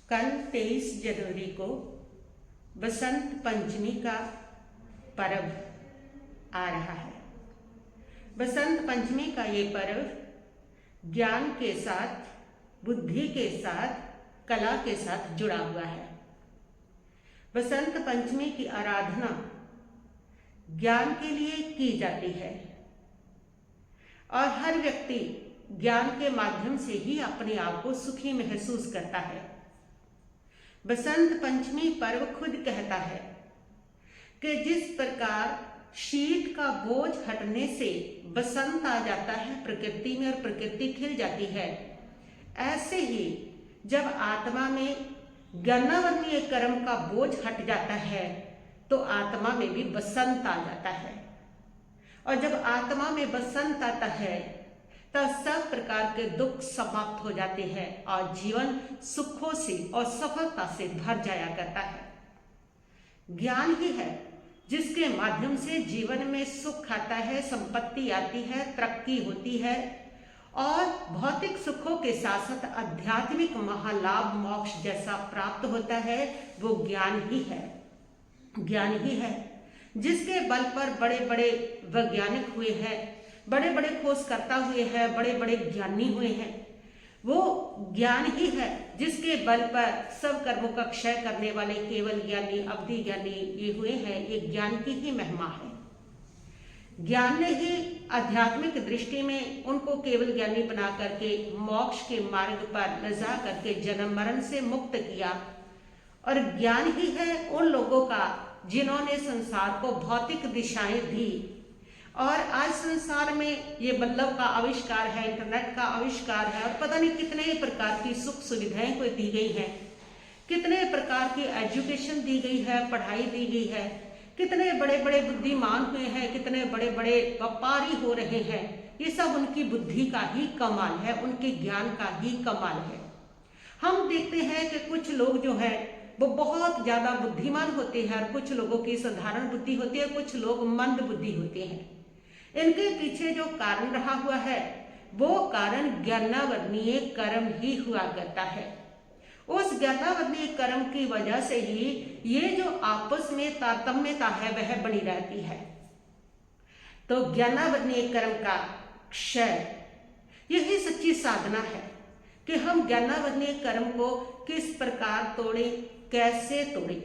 कल 23 जनवरी को बसंत पंचमी का पर्व आ रहा है। बसंत पंचमी का ये पर्व ज्ञान के साथ, बुद्धि के साथ, कला के साथ जुड़ा हुआ है। बसंत पंचमी की आराधना ज्ञान के लिए की जाती है और हर व्यक्ति ज्ञान के माध्यम से ही अपने आप को सुखी महसूस करता है। बसंत पंचमी पर्व खुद कहता है कि जिस प्रकार शीत का बोझ हटने से बसंत आ जाता है प्रकृति में और प्रकृति खिल जाती है, ऐसे ही जब आत्मा में ज्ञानावर्णीय कर्म का बोझ हट जाता है तो आत्मा में भी बसंत आ जाता है। और जब आत्मा में बसंत आता है तब सब प्रकार के दुख समाप्त हो जाते हैं और जीवन सुखों से और सफलता से भर जाया करता है। ज्ञान ही है जिसके माध्यम से जीवन में सुख आता है, संपत्ति आती है, तरक्की होती है और भौतिक सुखों के साथ साथ आध्यात्मिक महालाभ मोक्ष जैसा प्राप्त होता है। वो ज्ञान ही है। ज्ञान ही है जिसके बल पर बड़े बड़े वैज्ञानिक हुए हैं, बड़े बड़े खोजकर्ता हुए हैं, बड़े बड़े ज्ञानी हुए हैं। वो ज्ञान ही है जिसके बल पर सब कर्मों का क्षय करने वाले केवल ज्ञानी, अवधि ज्ञानी ये हुए हैं। ये ज्ञान की ही महिमा है। ज्ञान ने ही आध्यात्मिक दृष्टि में उनको केवल ज्ञानी बना करके मोक्ष के मार्ग पर ले जा करके जन्म मरण से मुक्त किया। और ज्ञान ही है उन लोगों का जिन्होंने संसार को भौतिक दिशाएं दी। और आज संसार में ये बल्लभ का आविष्कार है, इंटरनेट का आविष्कार है और पता नहीं कितने प्रकार की सुख सुविधाएं को दी गई हैं, कितने प्रकार की एजुकेशन दी गई है, पढ़ाई दी गई है, कितने बड़े बड़े बुद्धिमान हुए हैं, कितने बड़े बड़े व्यापारी हो रहे हैं। ये सब उनकी बुद्धि का ही कमाल है, उनके ज्ञान का ही कमाल है। हम देखते हैं कि कुछ लोग जो है वो बहुत ज्यादा बुद्धिमान होते हैं और कुछ लोगों की साधारण बुद्धि होती है, कुछ लोग मंद बुद्धि होते हैं। इनके पीछे जो कारण रहा हुआ है वो कारण ज्ञानावर्णीय कर्म ही हुआ करता है। उस ज्ञानावर्णीय कर्म की वजह से ही ये जो आपस में तारतम्यता है वह बनी रहती है। तो ज्ञानावर्णीय कर्म का क्षय यही सच्ची साधना है कि हम ज्ञानावर्णीय कर्म को किस प्रकार तोड़े, कैसे तोड़े।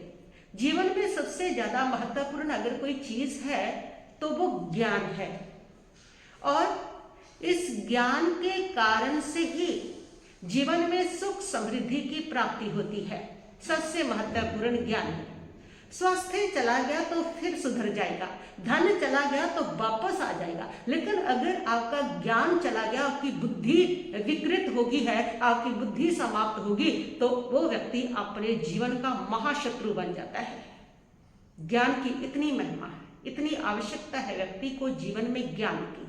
जीवन में सबसे ज्यादा महत्वपूर्ण अगर कोई चीज है तो वो ज्ञान है और इस ज्ञान के कारण से ही जीवन में सुख समृद्धि की प्राप्ति होती है। सबसे महत्वपूर्ण ज्ञान है। स्वास्थ्य चला गया तो फिर सुधर जाएगा, धन चला गया तो वापस आ जाएगा, लेकिन अगर आपका ज्ञान चला गया, आपकी बुद्धि विकृत होगी है, आपकी बुद्धि समाप्त होगी तो वो व्यक्ति अपने जीवन का महाशत्रु बन जाता है। ज्ञान की इतनी महिमा है, इतनी आवश्यकता है व्यक्ति को जीवन में ज्ञान की।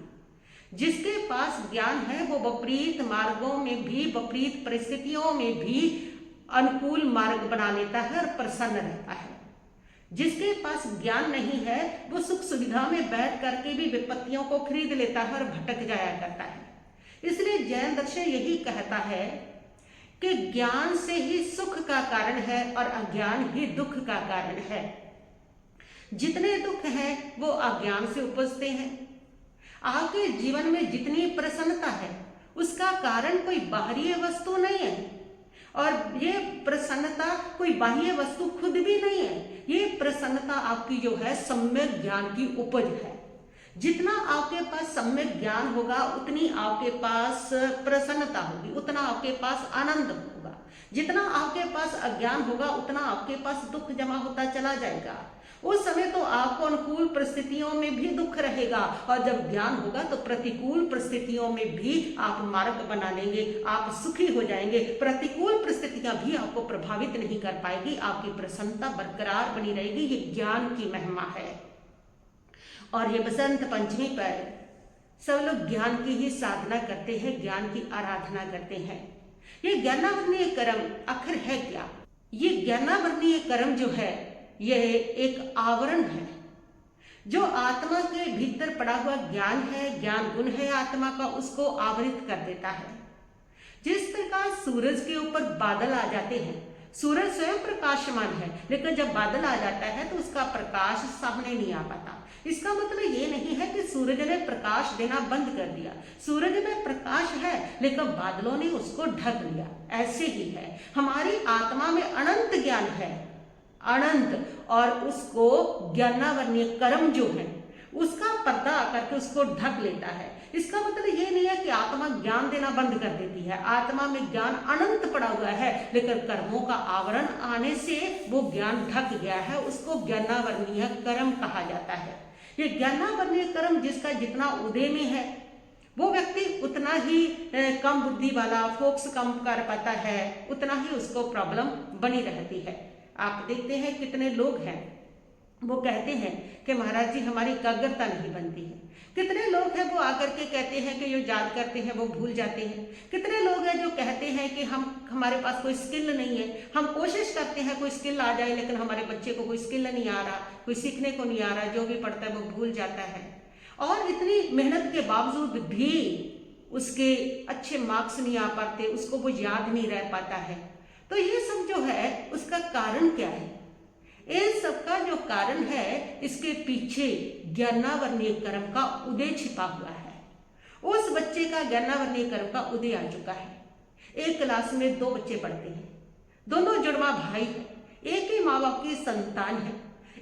जिसके पास ज्ञान है वो विपरीत मार्गों में भी, विपरीत परिस्थितियों में भी अनुकूल मार्ग बना लेता है और प्रसन्न रहता है। जिसके पास ज्ञान नहीं है वो सुख सुविधा में बैठ करके भी विपत्तियों को खरीद लेता है और भटक जाया करता है। इसलिए जैन दर्शन यही कहता है कि ज्ञान से ही सुख का कारण है और अज्ञान ही दुख का कारण है। जितने दुख हैं वो अज्ञान से उपजते हैं। आपके जीवन में जितनी प्रसन्नता है उसका कारण कोई बाहरी वस्तु नहीं है और ये प्रसन्नता कोई बाह्य वस्तु खुद भी नहीं है। ये प्रसन्नता आपकी जो है सम्यक ज्ञान की उपज है। जितना आपके पास सम्यक ज्ञान होगा उतनी आपके पास प्रसन्नता होगी, उतना आपके पास आनंद होगा। जितना आपके पास अज्ञान होगा उतना आपके पास दुख जमा होता चला जाएगा। उस समय तो आपको अनुकूल परिस्थितियों में भी दुख रहेगा और जब ज्ञान होगा तो प्रतिकूल परिस्थितियों में भी आप मार्ग बना लेंगे, आप सुखी हो जाएंगे। प्रतिकूल परिस्थितियां भी आपको प्रभावित नहीं कर पाएगी, आपकी प्रसन्नता बरकरार बनी रहेगी। ये ज्ञान की महिमा है। और ये बसंत पंचमी पर सब लोग ज्ञान की ही साधना करते हैं, ज्ञान की आराधना करते हैं। ये ज्ञानावर्णीय कर्म आखिर है क्या? ये ज्ञानावर्णीय कर्म जो है यह एक आवरण है जो आत्मा के भीतर पड़ा हुआ ज्ञान है, ज्ञान गुण है आत्मा का, उसको आवृत कर देता है। जिस प्रकार सूरज के ऊपर बादल आ जाते हैं सूरज स्वयं प्रकाशमान है, लेकिन जब बादल आ जाता है तो उसका प्रकाश सामने नहीं आ पाता। इसका मतलब ये नहीं है कि सूरज ने प्रकाश देना बंद कर दिया। सूरज में प्रकाश है लेकिन बादलों ने उसको ढक लिया। ऐसे ही है, हमारी आत्मा में अनंत ज्ञान है, अनंत, और उसको ज्ञानावरणीय कर्म जो है उसका पर्दा आकर के उसको ढक लेता है। इसका मतलब ये नहीं है कि आत्मा ज्ञान देना बंद कर देती है। आत्मा में ज्ञान अनंत पड़ा हुआ है, लेकिन कर्मों का आवरण आने से वो ज्ञान ढक गया है। उसको ज्ञानावरणीय कर्म कहा जाता है। ये ज्ञानावरणीय कर्म जिसका जितना उदय में है वो व्यक्ति उतना ही कम बुद्धि वाला, फोकस कम कर पाता है, उतना ही उसको प्रॉब्लम बनी रहती है। आप देखते हैं कितने लोग हैं वो कहते हैं कि महाराज जी हमारी एकाग्रता नहीं बनती है। कितने लोग हैं वो आकर के कहते हैं कि जो याद करते हैं वो भूल जाते हैं। कितने लोग हैं जो कहते हैं कि हमारे पास कोई स्किल नहीं है, हम कोशिश करते हैं कोई स्किल आ जाए, लेकिन हमारे बच्चे को कोई स्किल नहीं आ रहा, कोई सीखने को नहीं आ रहा, जो भी पढ़ता है वो भूल जाता है। और इतनी मेहनत के बावजूद भी उसके अच्छे मार्क्स नहीं आ पाते, उसको वो याद नहीं रह पाता है। तो ये सब जो है उसका कारण क्या है? इन सबका जो कारण है, इसके पीछे ज्ञानावरणीय कर्म का उदय छिपा हुआ है। उस बच्चे का ज्ञानावरणीय कर्म का उदय आ चुका है। एक क्लास में 2 बच्चे पढ़ते हैं, दोनों जुड़वा भाई है, एक ही माँ बाप की संतान है,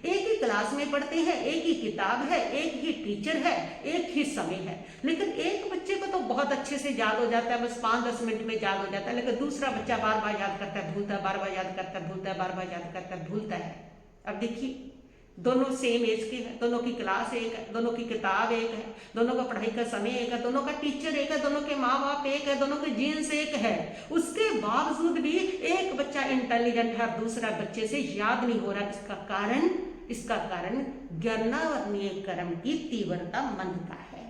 एक ही क्लास में पढ़ते हैं, एक ही किताब है, एक ही टीचर है, एक ही समय है। लेकिन एक बच्चे को तो बहुत अच्छे से याद हो जाता है, बस 5-10 मिनट में याद हो जाता है, लेकिन दूसरा बच्चा बार बार याद करता है, भूलता है, बार बार याद करता है, भूलता है, बार बार याद करता है, भूलता है। अब देखिए, दोनों सेम एज के हैं, दोनों की क्लास एक है, दोनों की किताब एक है, दोनों का पढ़ाई का समय एक है, दोनों का टीचर एक है, दोनों के माँ बाप एक है, दोनों के जीन्स एक है। उसके बावजूद भी एक बच्चा इंटेलिजेंट है और दूसरा बच्चे से याद नहीं हो रहा। इसका कारण ज्ञानावरणीय कर्म की तीव्रता मंदता है।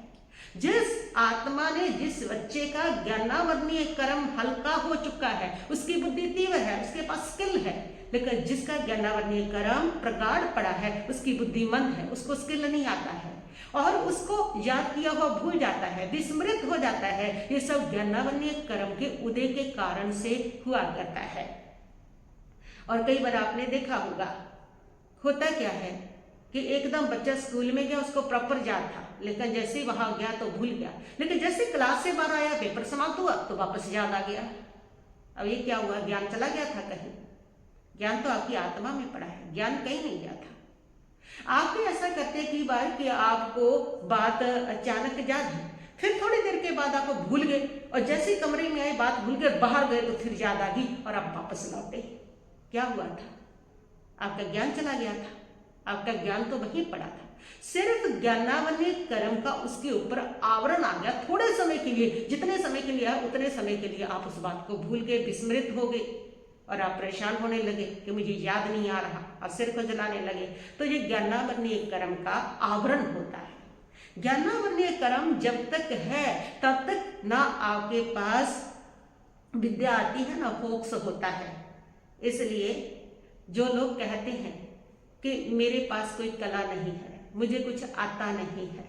जिस आत्मा ने, जिस बच्चे का ज्ञानावरणीय कर्म हल्का हो चुका है, उसकी बुद्धि तीव्र है, उसके पास स्किल है, लेकिन जिसका ज्ञानावरणीय कर्म प्रगाढ़ पड़ा है उसकी बुद्धि मंद है, उसको स्किल नहीं आता है और उसको याद किया हुआ भूल जाता है, विस्मृत हो जाता है। ये सब ज्ञानावरणीय कर्म के उदय के कारण से हुआ करता है। और कई बार आपने देखा होगा, होता क्या है कि एकदम बच्चा स्कूल में गया, उसको प्रॉपर याद था, लेकिन जैसे ही वहां गया तो भूल गया, लेकिन जैसे क्लास से बाहर आया, पेपर समाप्त हुआ तो वापस याद आ गया। अब ये क्या हुआ? ज्ञान चला गया था कहीं? ज्ञान तो आपकी आत्मा में पड़ा है, ज्ञान कहीं नहीं गया था। आप भी ऐसा करते कई बार कि आपको बात अचानक याद है, फिर थोड़ी देर के बाद आपको भूल गए, और जैसे कमरे में आए बात भूल गए, बाहर गए तो फिर याद आ गई और आप वापस लौटे। क्या हुआ था? आपका ज्ञान चला गया था, आपका ज्ञान तो वहीं पड़ा था, सिर्फ ज्ञानावरणीय कर्म का उसके ऊपर आवरण आ गया थोड़े समय के लिए। जितने समय के लिए आया उतने समय के लिए आप उस बात को भूल गए, विस्मृत हो गए और आप परेशान होने लगे कि मुझे याद नहीं आ रहा और सिर को जलाने लगे। तो ये ज्ञानावरणीय कर्म का आवरण होता है। ज्ञानावरणीय कर्म जब तक है तब तक ना आपके पास विद्या आती है ना फोक्स होता है। इसलिए जो लोग कहते हैं कि मेरे पास कोई कला नहीं है, मुझे कुछ आता नहीं है,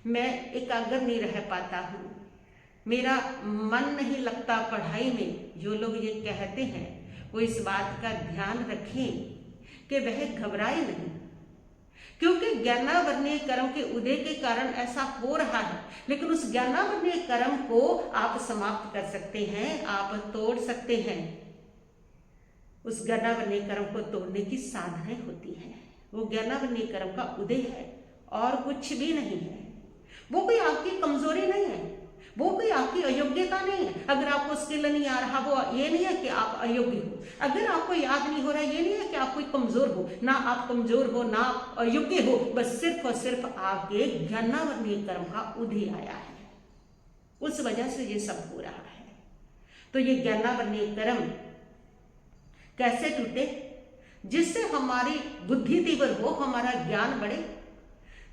मैं एकाग्र नहीं रह पाता हूँ, मेरा मन नहीं लगता पढ़ाई में, जो लोग ये कहते हैं वो इस बात का ध्यान रखें कि वह घबराए नहीं, क्योंकि ज्ञानावरणीय कर्म के उदय के कारण ऐसा हो रहा है। लेकिन उस ज्ञानावरणीय कर्म को आप समाप्त कर सकते हैं, आप तोड़ सकते हैं। उस ज्ञानावरणीय कर्म को तोड़ने की साधनाएं होती हैं। वो ज्ञानावरणीय कर्म का उदय है और कुछ भी नहीं है। वो कोई आपकी कमजोरी नहीं है, वो कोई आपकी अयोग्यता नहीं है। अगर आपको स्किल नहीं आ रहा, वो ये नहीं है कि आप अयोग्य हो। अगर आपको याद नहीं हो रहा, ये नहीं है कि आप कोई कमजोर हो। ना आप कमजोर हो, ना आप अयोग्य हो, बस सिर्फ और सिर्फ आपके ज्ञानावरणीय कर्म का उदय आया है, उस वजह से ये सब हो रहा है। तो ये ज्ञानावरणीय कर्म कैसे टूटे? जिससे हमारी बुद्धि तीव्र हो, हमारा ज्ञान बढ़े,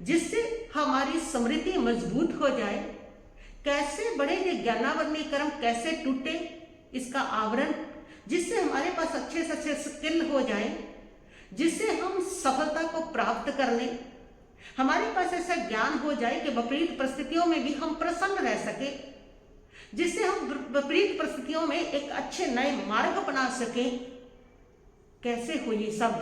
जिससे हमारी स्मृति मजबूत हो जाए। कैसे बढ़े ये ज्ञानावरणीय कर्म, कैसे टूटे इसका आवरण? जिससे हमारे पास अच्छे से अच्छे स्किल हो जाए, जिससे हम सफलता को प्राप्त कर लें। हमारे पास ऐसा ज्ञान हो जाए कि विपरीत परिस्थितियों में भी हम प्रसन्न रह सके, जिससे हम विपरीत परिस्थितियों में एक अच्छे नए मार्ग बना सकें। कैसे हो ये सब,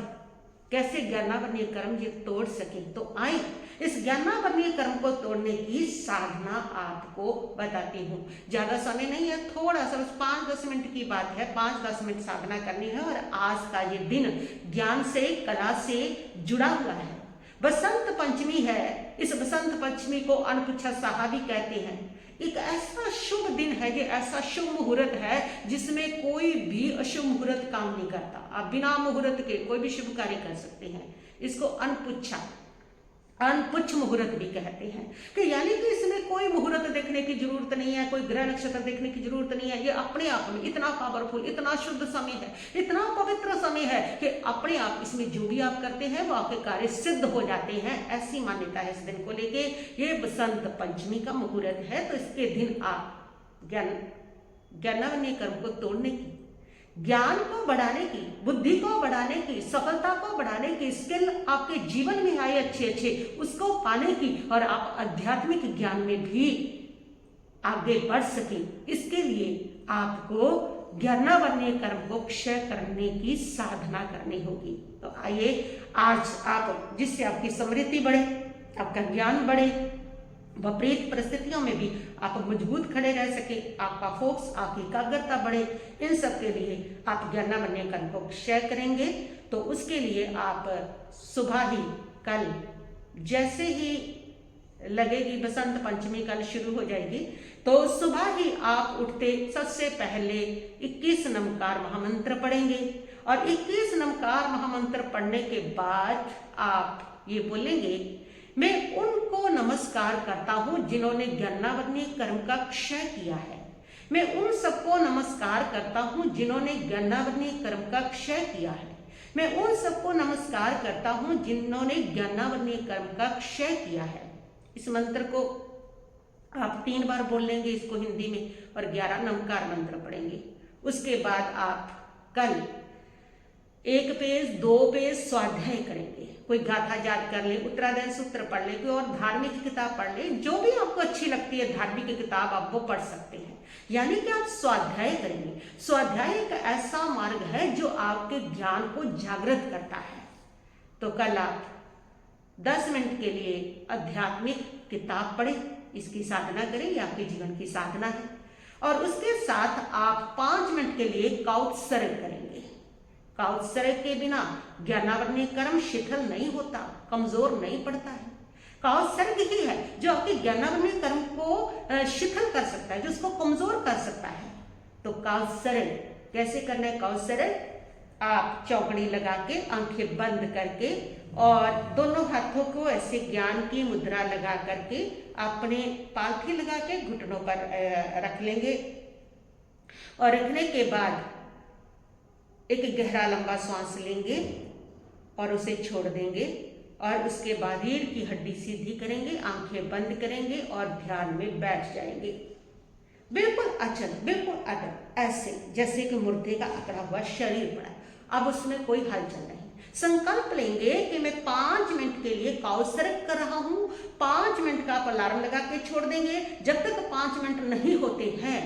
कैसे ज्ञानावरणीय कर्म ये तोड़ सके। तो आए इस ज्ञानावरणीय कर्म को तोड़ने की साधना आपको बताती हूँ। ज्यादा समय नहीं है, थोड़ा सा 5-10 मिनट की बात है। 5-10 मिनट साधना करनी है और आज का ये दिन ज्ञान से, कला से जुड़ा हुआ है। बसंत पंचमी है। इस बसंत पंचमी को अनपुच्छा भी कहते हैं। एक ऐसा शुभ दिन है, ये ऐसा शुभ मुहूर्त है जिसमें कोई भी अशुभ मुहूर्त काम नहीं करता। आप बिना मुहूर्त के कोई भी शुभ कार्य कर सकते हैं। इसको अनपुच्छ मुहूर्त भी कहते हैं कि यानी कि इसमें कोई मुहूर्त देखने की जरूरत नहीं है, कोई ग्रह नक्षत्र देखने की जरूरत नहीं है। ये अपने आप में इतना पावरफुल, इतना शुद्ध समय है, इतना पवित्र समय है कि अपने आप इसमें जो भी आप करते हैं वो आपके कार्य सिद्ध हो जाते हैं। ऐसी मान्यता है इस दिन को लेके। ये बसंत पंचमी का मुहूर्त है, तो इसके दिन आप ज्ञानावरणीय कर्म को तोड़ने की, ज्ञान को बढ़ाने की, बुद्धि को बढ़ाने की, सफलता को बढ़ाने की, स्किल आपके जीवन में आए अच्छे उसको पाने की और आप आध्यात्मिक ज्ञान में भी आगे बढ़ सके, इसके लिए आपको ज्ञानावरणीय कर्म को क्षय करने की साधना करनी होगी। तो आइए आज आप, जिससे आपकी समृद्धि बढ़े, आपका ज्ञान बढ़े, विपरीत परिस्थितियों में भी आप मजबूत खड़े रह सके, आपका फोकस, आपकी एकाग्रता बढ़े, इन सब के लिए आप ज्ञानावरणीय कर्म को क्षय करेंगे। तो उसके लिए आप सुबह ही, कल जैसे ही लगेगी बसंत पंचमी कल शुरू हो जाएगी, तो सुबह ही आप उठते सबसे पहले 21 नमकार महामंत्र पढ़ेंगे और 21 नमकार महामंत्र पढ़ने के बाद आप ये बोलेंगे, मैं उनको नमस्कार करता हूं जिन्होंने ज्ञानावरणीय कर्म का क्षय किया है। मैं उन सबको नमस्कार करता हूं जिन्होंने ज्ञानावरणीय कर्म का क्षय किया है। मैं उन सबको नमस्कार करता हूं जिन्होंने ज्ञानावरणीय कर्म का क्षय किया है। इस मंत्र को आप 3 बार बोल लेंगे, इसको हिंदी में, और 11 नमकार मंत्र पढ़ेंगे। उसके बाद आप कल 1 पेज 2 पेज स्वाध्याय करेंगे। कोई गाथा याद कर ले, उत्तरादय सूत्र पढ़ ले, कोई और धार्मिक किताब पढ़ ले, जो भी आपको अच्छी लगती है धार्मिक किताब आप वो पढ़ सकते हैं। यानी कि आप स्वाध्याय करेंगे। स्वाध्याय एक ऐसा मार्ग है जो आपके ज्ञान को जागृत करता है। तो कल आप 10 मिनट के लिए आध्यात्मिक किताब पढ़ें, इसकी साधना करें, ये आपके जीवन की साधना है। और उसके साथ आप 5 मिनट के लिए काउत्सर्ग करेंगे। काउत्सर्ग के बिना ज्ञानावरणीय कर्म शिथिल नहीं होता, कमजोर नहीं पड़ता है। काउत्सर्ग ही है जो आपके ज्ञानावरणीय कर्म को शिथिल कर सकता है, जो उसको कमजोर कर सकता है। तो काउत्सर्ग कैसे करना है? काउत्सर्ग आप चौकड़ी लगा के, आंखें बंद करके और दोनों हाथों को ऐसे ज्ञान की मुद्रा लगा करके अपने पालथी लगा के घुटनों पर रख लेंगे। और रखने के बाद एक गहरा लंबा सांस लेंगे और उसे छोड़ देंगे। और उसके बाद रीढ़ की हड्डी सीधी करेंगे, आंखें बंद करेंगे और ध्यान में बैठ जाएंगे। बिल्कुल अचल, बिल्कुल अटल, ऐसे जैसे कि मुर्दे का अकड़ा हुआ शरीर पड़ा। अब उसमें कोई हलचल नहीं। संकल्प लेंगे कि मैं 5 मिनट के लिए काउत्सर्ग कर रहा हूं। 5 मिनट का आप अलार्म लगा के छोड़ देंगे। जब तक 5 मिनट नहीं होते हैं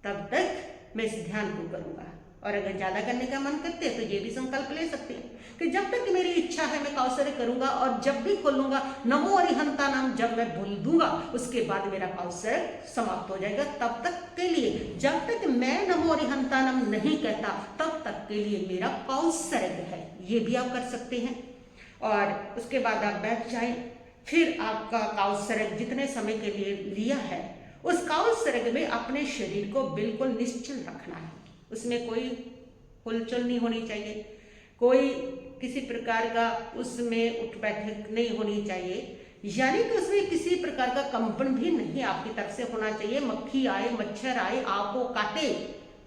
तब तक मैं इस ध्यान को करूंगा। और अगर ज्यादा करने का मन करते हैं तो ये भी संकल्प ले सकते हैं कि जब तक मेरी इच्छा है मैं काउत्सर्ग करूंगा, और जब भी खोलूंगा नमो अरिहंतानम जब मैं बोल दूंगा उसके बाद मेरा काउत्सर्ग समाप्त हो जाएगा। तब तक के लिए, जब तक मैं नमो अरिहंतानम नहीं कहता तब तक के लिए मेरा काउत्सर्ग है। ये भी आप कर सकते हैं। और उसके बाद आप बैठ जाएं। फिर आपका काउत्सर्ग जितने समय के लिए लिया है उस काउत्सर्ग में अपने शरीर को बिल्कुल निश्चल रखना है। उसमें कोई हुलचुल नहीं होनी चाहिए, कोई किसी प्रकार का उसमें उठ बैठक नहीं होनी चाहिए। यानी कि उसमें किसी प्रकार का कंपन भी नहीं आपकी तरफ से होना चाहिए। मक्खी आए, मच्छर आए, आपको काटे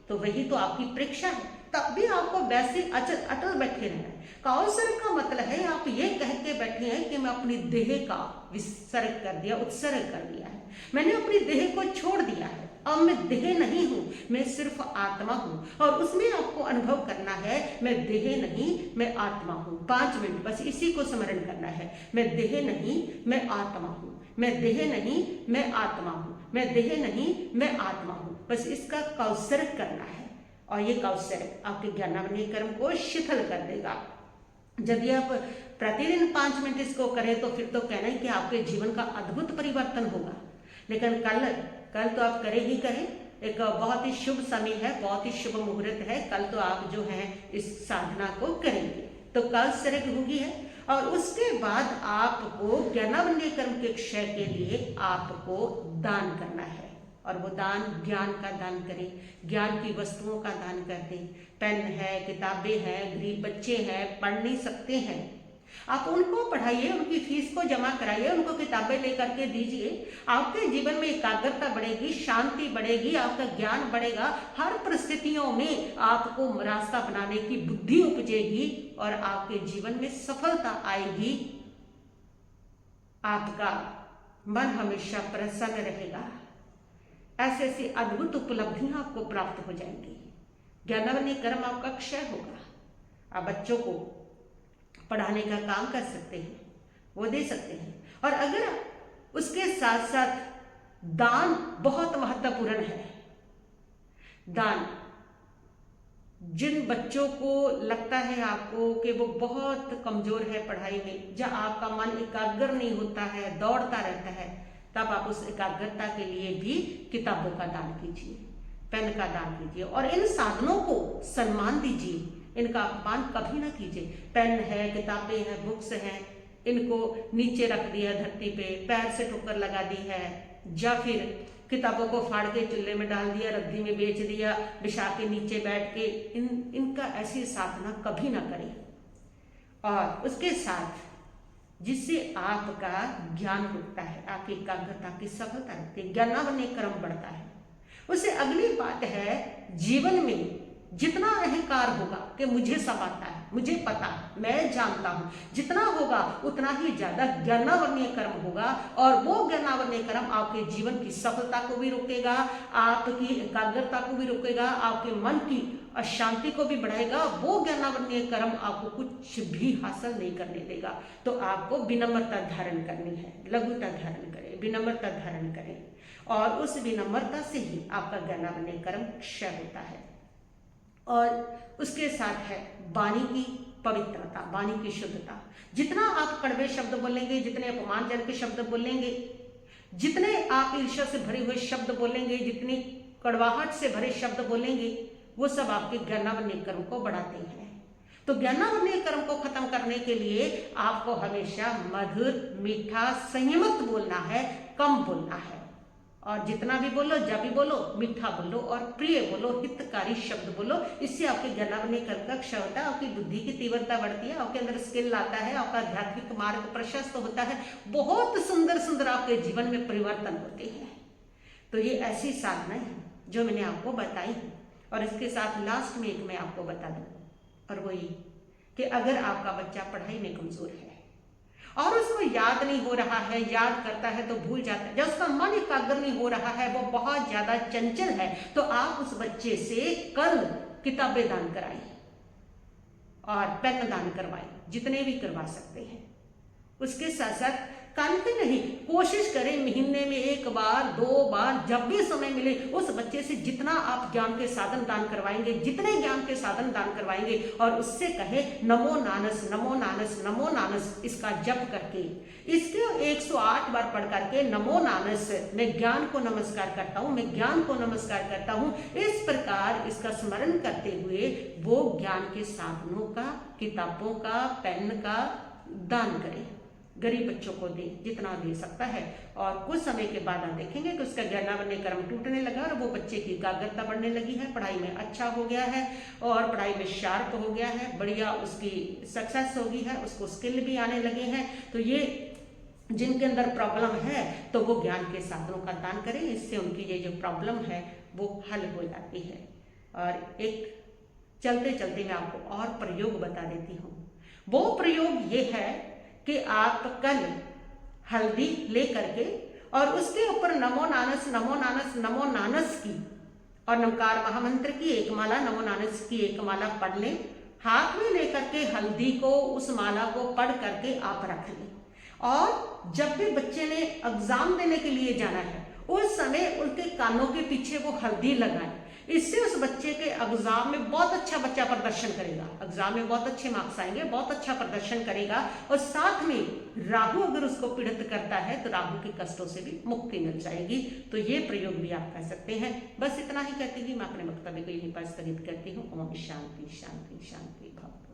तो वही तो आपकी परीक्षा है, तब भी आपको वैसे अटल बैठे रहना है। काउत्सर्ग का मतलब है आप ये कह के बैठे हैं कि मैं अपनी देह का विसर्ग कर दिया, उत्सर्ग कर दिया है, मैंने अपनी देह को छोड़ दिया है। अब मैं देह नहीं हूं, मैं सिर्फ आत्मा हूं। और उसमें आपको अनुभव करना है मैं देह नहीं, मैं आत्मा हूं। 5 मिनट बस इसी को स्मरण करना है। मैं देह नहीं, मैं आत्मा हूं। मैं देह नहीं, मैं आत्मा हूं। मैं देह नहीं, मैं आत्मा हूं। बस इसका काउत्सर्ग करना है। और ये कौशल आपके ज्ञानावरणीय कर्म को शिथिल कर देगा। यदि आप प्रतिदिन 5 मिनट इसको करें तो फिर तो कहना है कि आपके जीवन का अद्भुत परिवर्तन होगा। लेकिन कल तो आप करें ही करें, एक बहुत ही शुभ समय है, बहुत ही शुभ मुहूर्त है। कल तो आप जो है इस साधना को करेंगे तो कल सरक होगी है। और उसके बाद आपको ज्ञानावरणीय कर्म के क्षय के लिए आपको दान करना है, और वो दान ज्ञान का दान करें, ज्ञान की वस्तुओं का दान कर दें। पेन है, किताबें हैं, गरीब बच्चे हैं, पढ़ नहीं सकते हैं, आप उनको पढ़ाइए, उनकी फीस को जमा कराइए, उनको किताबें लेकर के दीजिए। आपके जीवन में एकाग्रता बढ़ेगी, शांति बढ़ेगी, आपका ज्ञान बढ़ेगा, हर परिस्थितियों में आपको रास्ता बनाने की बुद्धि उपजेगी और आपके जीवन में सफलता आएगी। आपका मन हमेशा प्रसन्न रहेगा। ऐसी ऐसी अद्भुत उपलब्धियां आपको प्राप्त हो जाएंगी। ज्ञानावरणीय कर्म आपका क्षय होगा। आप बच्चों को पढ़ाने का काम कर सकते हैं, वो दे सकते हैं। और अगर उसके साथ साथ दान बहुत महत्वपूर्ण है। दान, जिन बच्चों को लगता है आपको कि वो बहुत कमजोर है पढ़ाई में, जब आपका मन एकाग्र नहीं होता है, दौड़ता रहता है, तब आप उस एकाग्रता के लिए भी किताबों का दान कीजिए, पेन का दान कीजिए और इन साधनों को सम्मान दीजिए। इनका अपमान कभी ना कीजिए। पेन है, किताबें हैं, बुक्स हैं, इनको नीचे रख दिया धरती पे, पैर से ठोकर लगा दी है, या फिर किताबों को फाड़ के चूल्हे में डाल दिया, रद्दी में बेच दिया, बिछा के नीचे बैठ के, इनका ऐसी साधना कभी ना करें। और उसके साथ जिससे आपका ज्ञान रुकता है, आपकी एकाग्रता की सफलता रुकती है, ज्ञानावरणीय कर्म बढ़ता है। उससे अगली बात है, जीवन में जितना अहंकार होगा कि मुझे सब आता है, मुझे पता है, मैं जानता हूं, जितना होगा उतना ही ज्यादा ज्ञानावरणीय कर्म होगा। और वो ज्ञानावरणीय कर्म आपके जीवन की सफलता को भी रोकेगा, आपकी एकाग्रता को भी रोकेगा, आपके मन की अशांति को भी बढ़ाएगा। वो ज्ञानावरणीय कर्म आपको कुछ भी हासिल नहीं करने देगा। तो आपको विनम्रता धारण करनी है, लघुता धारण करें, विनम्रता धारण करें, और उस विनम्रता से ही आपका ज्ञानावरणीय कर्म क्षय होता है। और उसके साथ है वाणी की पवित्रता, वाणी की शुद्धता। जितना आप कड़वे शब्द बोलेंगे, जितने अपमानजनक शब्द बोलेंगे, जितने आप ईर्ष्या से भरे हुए शब्द बोलेंगे, जितनी कड़वाहट से भरे शब्द बोलेंगे, वो सब आपके ज्ञानावरणीय कर्म को बढ़ाते हैं। तो ज्ञानावरणीय कर्म को खत्म करने के लिए आपको हमेशा मधुर, मीठा, संयमित बोलना है, कम बोलना है। और जितना भी बोलो, जब भी बोलो, मीठा बोलो और प्रिय बोलो, हितकारी शब्द बोलो। इससे आपके ज्ञानावरणीय कर्म का क्षय होता है, आपकी बुद्धि की तीव्रता बढ़ती है, आपके अंदर स्किल आता है, आपका आध्यात्मिक मार्ग प्रशस्त होता है, बहुत सुंदर सुंदर आपके जीवन में परिवर्तन होते हैं। तो ये ऐसी साधना है जो मैंने आपको बताई है। और इसके साथ लास्ट में एक मैं आपको बता दूं, और वो ये कि अगर आपका बच्चा पढ़ाई में कमजोर है और उसको याद नहीं हो रहा है, याद करता है तो भूल जाता है, जब उसका मन एकाग्र नहीं हो रहा है, वो बहुत ज्यादा चंचल है, तो आप उस बच्चे से कल किताबें दान कराएं और पेन दान करवाएं, जितने भी करवा सकते हैं। उसके साथ साथ कानूनी नहीं, कोशिश करें महीने में 1 बार 2 बार, जब भी समय मिले, उस बच्चे से जितना आप ज्ञान के साधन दान करवाएंगे, जितने ज्ञान के साधन दान करवाएंगे, और उससे कहे नमो नानस नमो नानस नमो नानस, इसका जप करके, इसके 108 बार पढ़ करके नमो नानस, मैं ज्ञान को नमस्कार करता हूँ, मैं ज्ञान को नमस्कार करता हूँ, इस प्रकार इसका स्मरण करते हुए वो ज्ञान के साधनों का, किताबों का, पेन का दान करें, गरीब बच्चों को दे, जितना दे सकता है। और कुछ समय के बाद आप देखेंगे कि उसका ज्ञानावरणीय कर्म टूटने लगा और वो बच्चे की एकाग्रता बढ़ने लगी है, पढ़ाई में अच्छा हो गया है और पढ़ाई में शार्प हो गया है, बढ़िया उसकी सक्सेस हो गई है, उसको स्किल भी आने लगे हैं। तो ये जिनके अंदर प्रॉब्लम है तो वो ज्ञान के साधनों का दान करें, इससे उनकी ये जो प्रॉब्लम है वो हल हो जाती है। और एक चलते चलते मैं आपको और प्रयोग बता देती हूँ। वो प्रयोग ये है कि आप कल हल्दी ले करके और उसके ऊपर नमो नानस नमो नानस नमो नानस की और नमकार महामंत्र की 1 माला, नमो नानस की 1 माला पढ़ लें। हाथ में लेकर के हल्दी को, उस माला को पढ़ करके आप रख लें। और जब भी बच्चे ने एग्जाम देने के लिए जाना है, उस समय उनके कानों के पीछे वो हल्दी लगाएं, इससे उस बच्चे के एग्जाम में बहुत अच्छा बच्चा प्रदर्शन करेगा, एग्जाम में बहुत अच्छे मार्क्स आएंगे, बहुत अच्छा प्रदर्शन करेगा। और साथ में राहु अगर उसको पीड़ित करता है तो राहु के कष्टों से भी मुक्ति मिल जाएगी। तो ये प्रयोग भी आप कर सकते हैं। बस इतना ही कहती हुई मैं अपने वक्तव्य को यहीं पर स्थगित करती हूँ। ओम शांति शांति शांति भव।